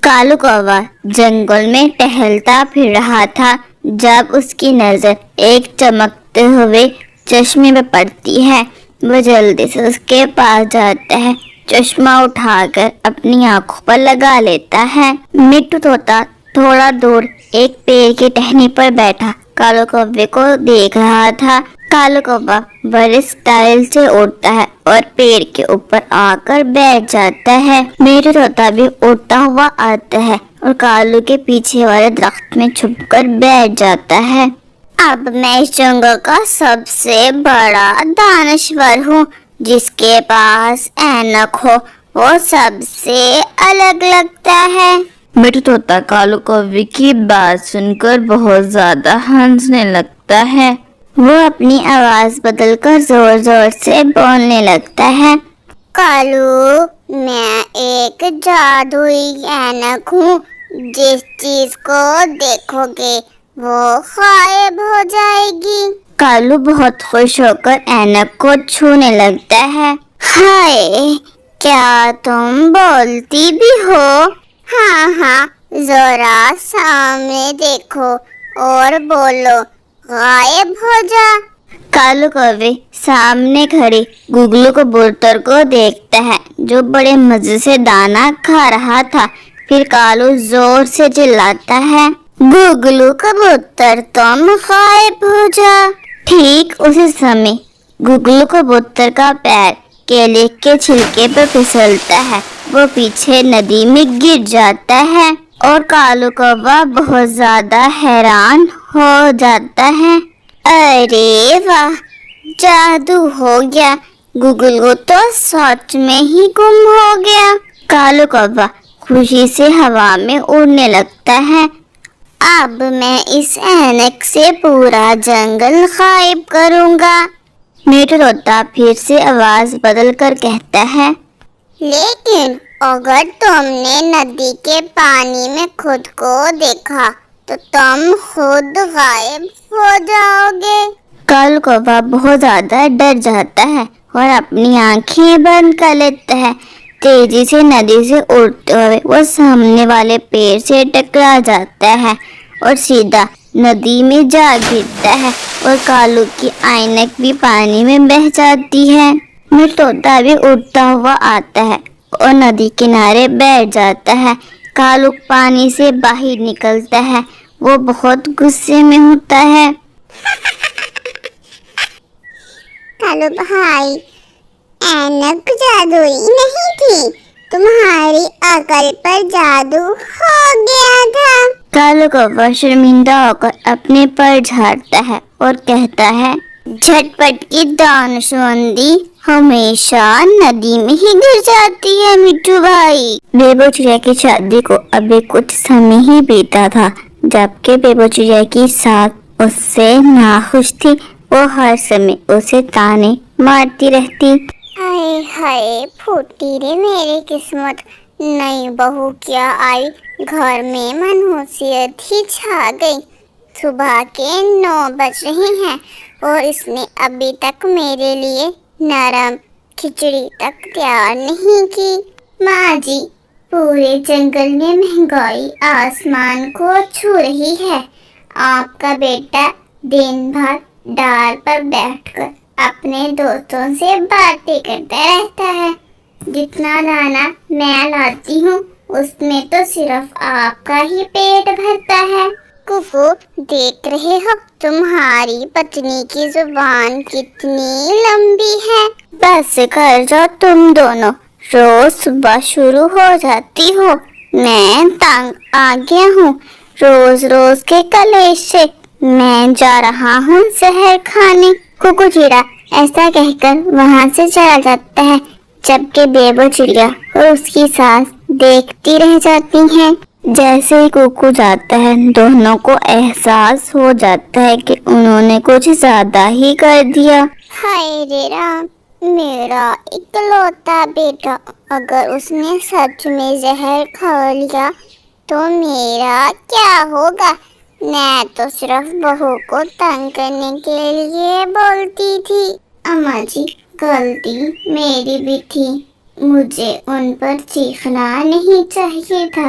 کالو کوا جنگل میں ٹہلتا پھر رہا تھا جب اس کی نظر ایک چمکتے ہوئے چشمے پہ پڑتی ہے۔ وہ جلدی سے اس کے پاس جاتا ہے، چشمہ اٹھا کر اپنی آنکھوں پر لگا لیتا ہے۔ مٹو طوطا تھوڑا دور ایک پیڑ کی ٹہنی پر بیٹھا کالو کوے کو دیکھ رہا تھا۔ کالو کوا بڑے سٹائل سے اڑتا ہے اور پیڑ کے اوپر آ کر بیٹھ جاتا ہے۔ مٹو طوطا بھی اڑتا ہوا آتا ہے اور کالو کے پیچھے والے درخت میں چھپ کر بیٹھ جاتا ہے۔ اب میں اس جنگل کا سب سے بڑا دانشور ہوں، جس کے پاس اینک ہو وہ سب سے الگ لگتا ہے۔ مٹو طوطا کالو کوے کی بات سن کر بہت زیادہ ہنسنے لگتا ہے۔ وہ اپنی آواز بدل کر زور زور سے بولنے لگتا ہے۔ کالو، میں ایک جادوئی اینک ہوں، جس چیز کو دیکھو گے وہ غائب ہو جائے گی۔ کالو بہت خوش ہو کر اینک کو چھونے لگتا ہے۔ ہائے، کیا تم بولتی بھی ہو؟ ہاں ہاں، ذرا سامنے دیکھو اور بولو، غائب ہو جا۔ کالو کوے سامنے کھڑی گگلو کبوتر کو دیکھتا ہے جو بڑے مزے سے دانا کھا رہا تھا۔ پھر کالو زور سے چلاتا ہے، گگلو کبوتر تم غائب ہو جا۔ ٹھیک اسی سمے گگلو کبوتر کا پیر کیلے کے چھلکے پر پھسلتا ہے، وہ پیچھے ندی میں گر جاتا ہے اور کالو کوا بہت زیادہ حیران ہو جاتا ہے۔ ارے واہ، جادو ہو گیا، گگلو تو سچ میں ہی گم ہو گیا۔ کالو کوا خوشی سے ہوا میں اڑنے لگتا ہے۔ اب میں اس اینک سے پورا جنگل غائب کروں گا۔ مٹو طوطا پھر سے آواز بدل کر کہتا ہے، لیکن اگر تم نے ندی کے پانی میں خود کو دیکھا تو تم خود غائب ہو جاؤ گے۔ کالو کوا بہت زیادہ ڈر جاتا ہے اور اپنی آنکھیں بند کر لیتا ہے۔ تیزی سے ندی سے اڑتے ہوئے وہ سامنے والے پیڑ سے ٹکرا جاتا ہے اور سیدھا ندی میں جا گرتا ہے اور کالو کی اینک بھی پانی میں بہہ جاتی ہے۔ مٹو طوطا بھی اڑتا ہوا آتا ہے اور ندی کنارے بیٹھ جاتا ہے۔ کالو پانی سے باہر نکلتا ہے، وہ بہت غصے میں ہوتا ہے۔ کالو بھائی، اینک جادوئی نہیں تھی، تمہاری عقل پر جادو ہو گیا تھا۔ کالو کوا شرمندہ ہو کر اپنے پر جھاڑتا ہے اور کہتا ہے، جھٹ پٹ کی دانشمندی ہمیشہ ندی میں ہی گر جاتی ہے مٹو بھائی۔ بیبو چڑیا کی شادی کو ابھی کچھ سمے ہی بیتا تھا، جبکہ بیبو چڑیا کی ساس اس سے ناخوش تھی۔ وہ ہر سمے اسے تانے مارتی رہتی۔ ہائے ہائے، پھوٹی رے میری قسمت، نئی بہو کیا آئی، گھر میں منحوسیت ہی چھا گئی۔ صبح کے 9 بج رہے ہیں اور اس نے ابھی تک میرے لیے نرم کھچڑی تک تیار نہیں کی۔ ماں جی، پورے جنگل میں مہنگائی آسمان کو چھو رہی ہے۔ آپ کا بیٹا دن بھر ڈال پر بیٹھ کر اپنے دوستوں سے باتیں کرتا رہتا ہے۔ جتنا دانا میں لاتی ہوں اس میں تو صرف آپ کا ہی پیٹ بھرتا ہے۔ ککو، دیکھ رہے ہو تمہاری پتنی کی زبان کتنی لمبی ہے۔ بس کر جاؤ تم دونوں، روز صبح شروع ہو جاتی ہو، میں تنگ آ گیا ہوں روز روز کے کلیش سے، میں جا رہا ہوں زہر کھانے۔ ککو چڑیا ایسا کہہ کر وہاں سے چلا جاتا ہے، جبکہ بیبو چڑیا اور اس کی ساس دیکھتی رہ جاتی ہیں۔ جیسے ہی ککو جاتا ہے دونوں کو احساس ہو جاتا ہے کہ انہوں نے کچھ زیادہ ہی کر دیا۔ ہائے رے رام، میرا اکلوتا بیٹا، اگر اس نے سچ میں زہر کھا لیا تو میرا کیا ہوگا؟ میں تو صرف بہو کو تنگ کرنے کے لیے بولتی تھی۔ اماں جی، غلطی میری بھی تھی، مجھے ان پر چیخنا نہیں چاہیے تھا،